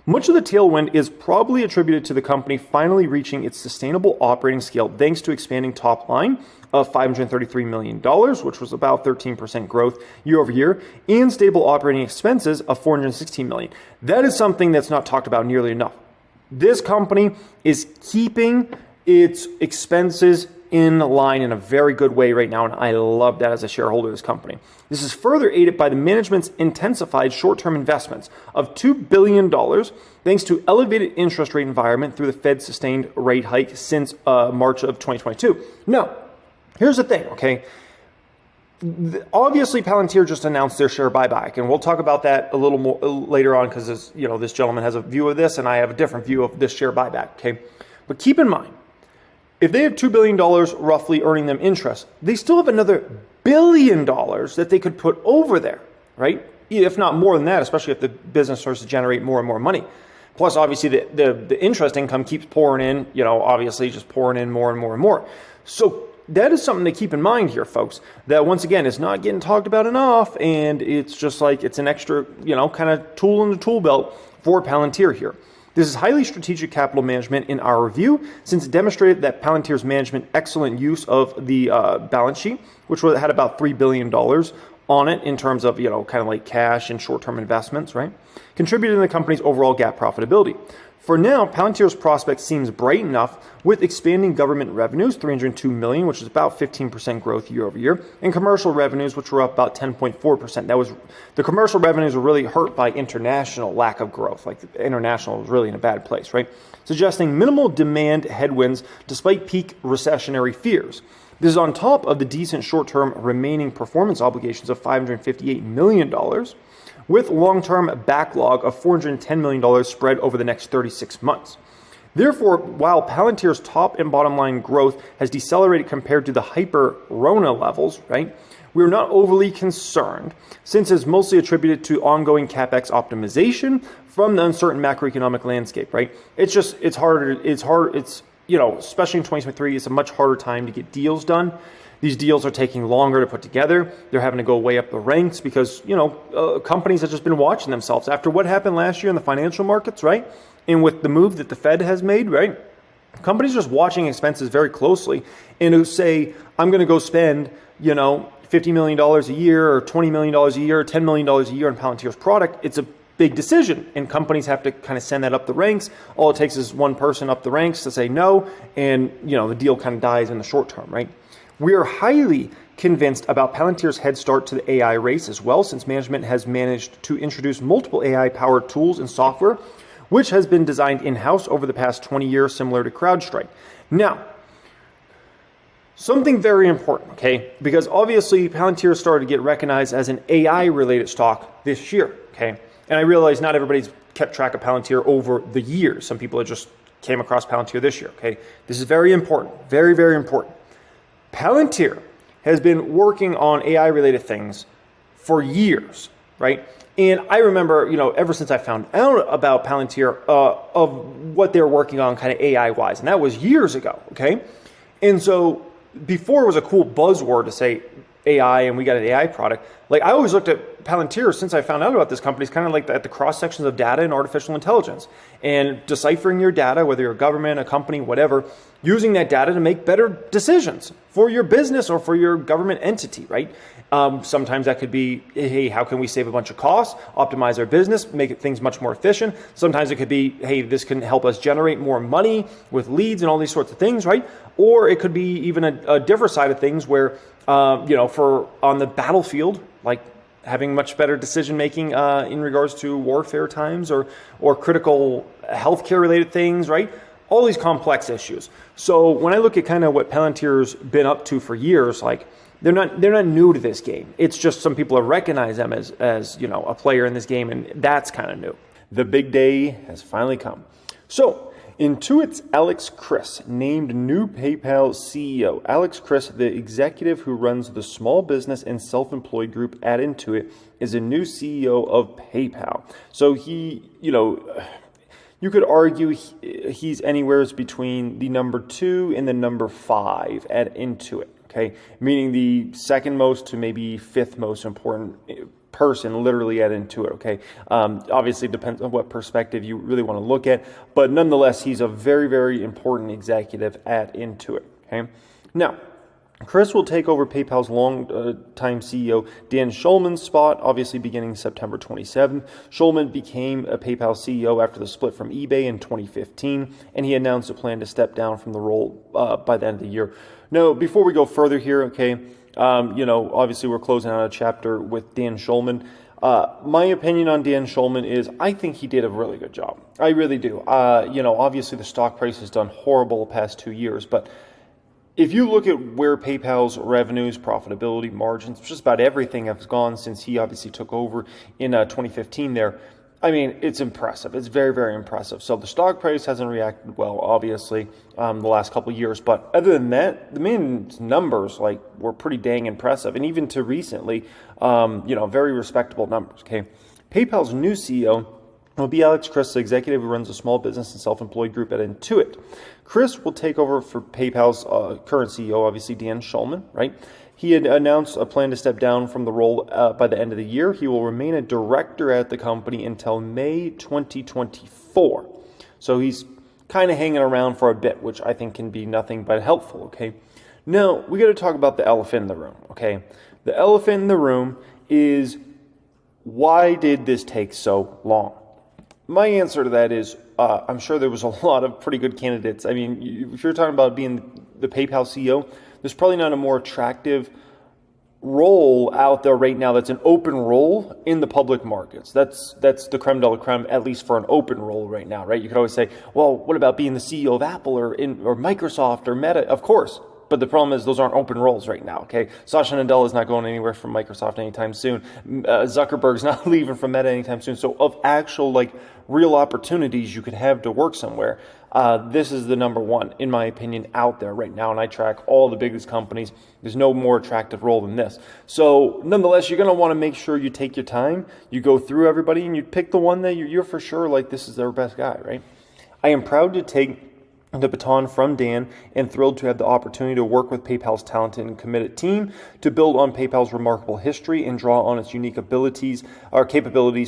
Much of the tailwind is probably attributed to the company finally reaching its sustainable operating scale thanks to expanding top line of $533 million, which was about 13% growth year over year, and stable operating expenses of $416 million. That is something that's not talked about nearly enough. This company is keeping its expenses in line in a very good way right now, and I love that as a shareholder of this company. This is further aided by the management's intensified short-term investments of $2 billion thanks to elevated interest rate environment through the Fed's sustained rate hike since March of 2022. Now, here's the thing, okay? Obviously, Palantir just announced their share buyback, and we'll talk about that a little more later on because this gentleman has a view of this, and I have a different view of this share buyback, okay? But keep in mind, if they have $2 billion roughly earning them interest, they still have another $1 billion that they could put over there, right? If not more than that, especially if the business starts to generate more and more money. Plus, obviously, the interest income keeps pouring in, obviously just pouring in more and more and more. So that is something to keep in mind here, folks, that once again, is not getting talked about enough, and it's just like it's an extra, kind of tool in the tool belt for Palantir here. This is highly strategic capital management in our review, since it demonstrated that Palantir's management excellent use of the balance sheet, which had about $3 billion on it in terms of, kind of like cash and short-term investments, right? Contributed to the company's overall GAAP profitability. For now, Palantir's prospect seems bright enough with expanding government revenues, $302 million, which is about 15% growth year over year, and commercial revenues, which were up about 10.4%. The commercial revenues were really hurt by international lack of growth. Like international was really in a bad place, right? Suggesting minimal demand headwinds despite peak recessionary fears. This is on top of the decent short-term remaining performance obligations of $558 million, with long-term backlog of $410 million spread over the next 36 months. Therefore, while Palantir's top and bottom line growth has decelerated compared to the hyper-Rona levels, right, we're not overly concerned, since it's mostly attributed to ongoing CapEx optimization from the uncertain macroeconomic landscape, right? It's harder, especially in 2023, it's a much harder time to get deals done. These deals are taking longer to put together. They're having to go way up the ranks because, companies have just been watching themselves after what happened last year in the financial markets, right? And with the move that the Fed has made, right? Companies are just watching expenses very closely and who say, I'm going to go spend, $50 million a year or $20 million a year or $10 million a year on Palantir's product. It's a big decision, and companies have to kind of send that up the ranks. All it takes is one person up the ranks to say no, and, the deal kind of dies in the short term, right? We are highly convinced about Palantir's head start to the AI race as well, since management has managed to introduce multiple AI-powered tools and software, which has been designed in-house over the past 20 years, similar to CrowdStrike. Now, something very important, okay? Because obviously Palantir started to get recognized as an AI-related stock this year, okay? And I realize not everybody's kept track of Palantir over the years. Some people have just came across Palantir this year, okay? This is very important, very, very important. Palantir has been working on AI-related things for years, right? And I remember, ever since I found out about Palantir, of what they're working on kind of AI-wise, and that was years ago, okay? And so before it was a cool buzzword to say AI and we got an AI product, like I always looked at Palantir since I found out about this company, it's kind of like at the cross sections of data and artificial intelligence and deciphering your data, whether you're a government, a company, whatever, using that data to make better decisions for your business or for your government entity, right? Sometimes that could be, hey, how can we save a bunch of costs, optimize our business, make things much more efficient? Sometimes it could be, hey, this can help us generate more money with leads and all these sorts of things, right? Or it could be even a different side of things where, for on the battlefield, like having much better decision making in regards to warfare times or critical healthcare related things, right? All these complex issues. So when I look at kind of what Palantir's been up to for years, like they're not new to this game. It's just some people have recognized them as a player in this game, and that's kind of new. The big day has finally come. So Intuit's Alex Chriss named new PayPal CEO. Alex Chriss, the executive who runs the small business and self-employed group at Intuit, is a new CEO of PayPal. So he, you could argue he's anywhere between the number 2 and the number 5 at Intuit, okay? Meaning the second most to maybe fifth most important person literally at Intuit, okay? Obviously, it depends on what perspective you really want to look at, but nonetheless, he's a very, very important executive at Intuit, okay? Now, Chris will take over PayPal's long-time CEO Dan Schulman's spot, obviously beginning September 27th. Schulman became a PayPal CEO after the split from eBay in 2015, and he announced a plan to step down from the role by the end of the year. Now, before we go further here, okay, obviously we're closing out a chapter with Dan Schulman. My opinion on Dan Schulman is I think he did a really good job. I really do. Obviously the stock price has done horrible the past 2 years, but if you look at where PayPal's revenues, profitability, margins, just about everything has gone since he obviously took over in 2015 there, I mean, it's impressive. It's very, very impressive. So the stock price hasn't reacted well, obviously, the last couple of years. But other than that, the man's numbers were pretty dang impressive. And even to recently, very respectable numbers, okay? PayPal's new CEO will be Alex Chriss, the executive who runs a small business and self-employed group at Intuit. Chris will take over for PayPal's current CEO, obviously Dan Schulman, right? He had announced a plan to step down from the role by the end of the year. He will remain a director at the company until May 2024. So he's kind of hanging around for a bit, which I think can be nothing but helpful, okay? Now, we got to talk about the elephant in the room, okay? The elephant in the room is, why did this take so long? My answer to that is, I'm sure there was a lot of pretty good candidates. I mean, if you're talking about being the PayPal CEO, there's probably not a more attractive role out there right now that's an open role in the public markets. That's the creme de la creme, at least for an open role right now, right? You could always say, well, what about being the CEO of Apple or Microsoft or Meta? Of course. But the problem is those aren't open roles right now, okay? Satya Nadella is not going anywhere from Microsoft anytime soon. Zuckerberg's not leaving from Meta anytime soon. So of actual, real opportunities you could have to work somewhere, this is the number one, in my opinion, out there right now. And I track all the biggest companies. There's no more attractive role than this. So nonetheless, you're going to want to make sure you take your time. You go through everybody and you pick the one that you're for sure this is their best guy, right? I am proud to take the baton from Dan and thrilled to have the opportunity to work with PayPal's talented and committed team to build on PayPal's remarkable history and draw on its unique capabilities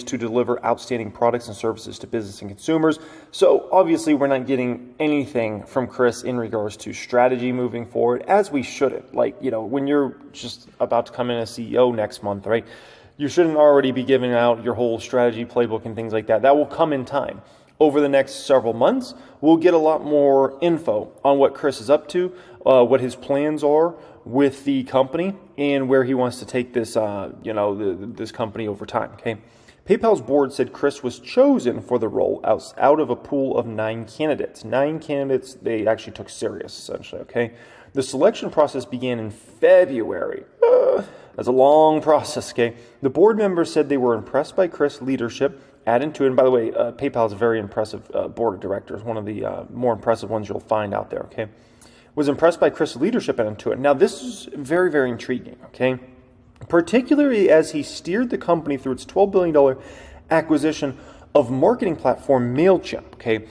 to deliver outstanding products and services to business and consumers. So obviously we're not getting anything from Chris in regards to strategy moving forward, as we shouldn't. When you're just about to come in as CEO next month, right? You shouldn't already be giving out your whole strategy playbook and things like that. That will come in time. Over the next several months, we'll get a lot more info on what Chris is up to, what his plans are with the company, and where he wants to take this, this company over time. Okay, PayPal's board said Chris was chosen for the role out of a pool of 9 candidates. 9 candidates they actually took serious, essentially. Okay, the selection process began in February. That's a long process. Okay, the board members said they were impressed by Chris' leadership at Intuit. And by the way, PayPal is a very impressive board of directors, one of the more impressive ones you'll find out there, okay? Was impressed by Chris' leadership at Intuit. Now, this is very, very intriguing, okay? Particularly as he steered the company through its $12 billion acquisition of marketing platform MailChimp, okay?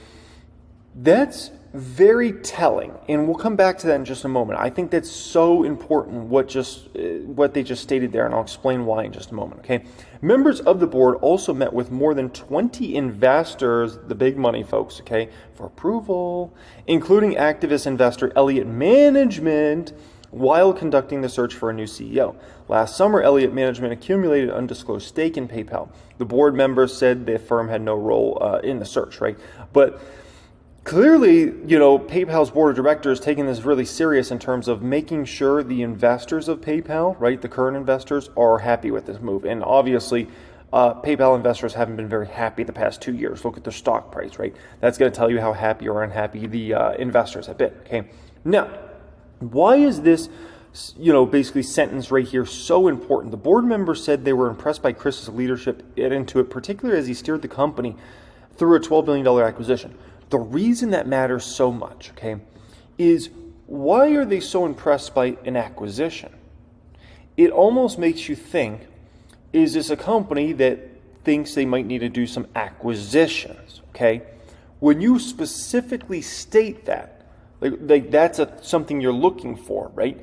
That's very telling, and we'll come back to that in just a moment. I think that's so important what they just stated there, and I'll explain why in just a moment, okay? Members of the board also met with more than 20 investors, the big money folks, okay, for approval, including activist investor Elliott Management, while conducting the search for a new CEO. Last summer, Elliott Management accumulated an undisclosed stake in PayPal. The board members said the firm had no role in the search, right? But clearly, PayPal's board of directors taking this really serious in terms of making sure the investors of PayPal, right, the current investors, are happy with this move. And obviously, PayPal investors haven't been very happy the past 2 years. Look at their stock price, right? That's going to tell you how happy or unhappy the investors have been, okay? Now, why is this, basically sentence right here so important? The board members said they were impressed by Chris's leadership at Intuit, particularly as he steered the company through a $12 billion acquisition. The reason that matters so much, okay, is why are they so impressed by an acquisition? It almost makes you think, is this a company that thinks they might need to do some acquisitions, okay? When you specifically state that, like that's something you're looking for, right?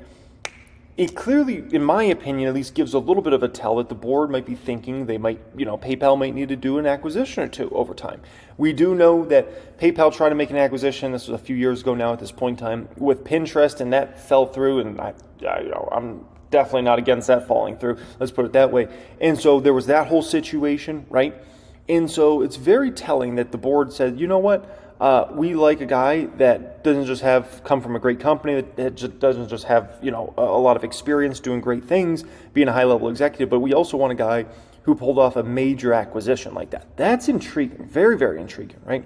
it clearly, in my opinion, at least gives a little bit of a tell that the board might be thinking they might, PayPal might need to do an acquisition or two over time. We do know that PayPal tried to make an acquisition, this was a few years ago now at this point in time, with Pinterest, and that fell through, and I'm definitely not against that falling through, let's put it that way. And so there was that whole situation, right? And so it's very telling that the board said, you know what? We like a guy that doesn't just come from a great company, that just doesn't just have, a lot of experience doing great things, being a high-level executive, but we also want a guy who pulled off a major acquisition like that. That's intriguing, very, very intriguing, right?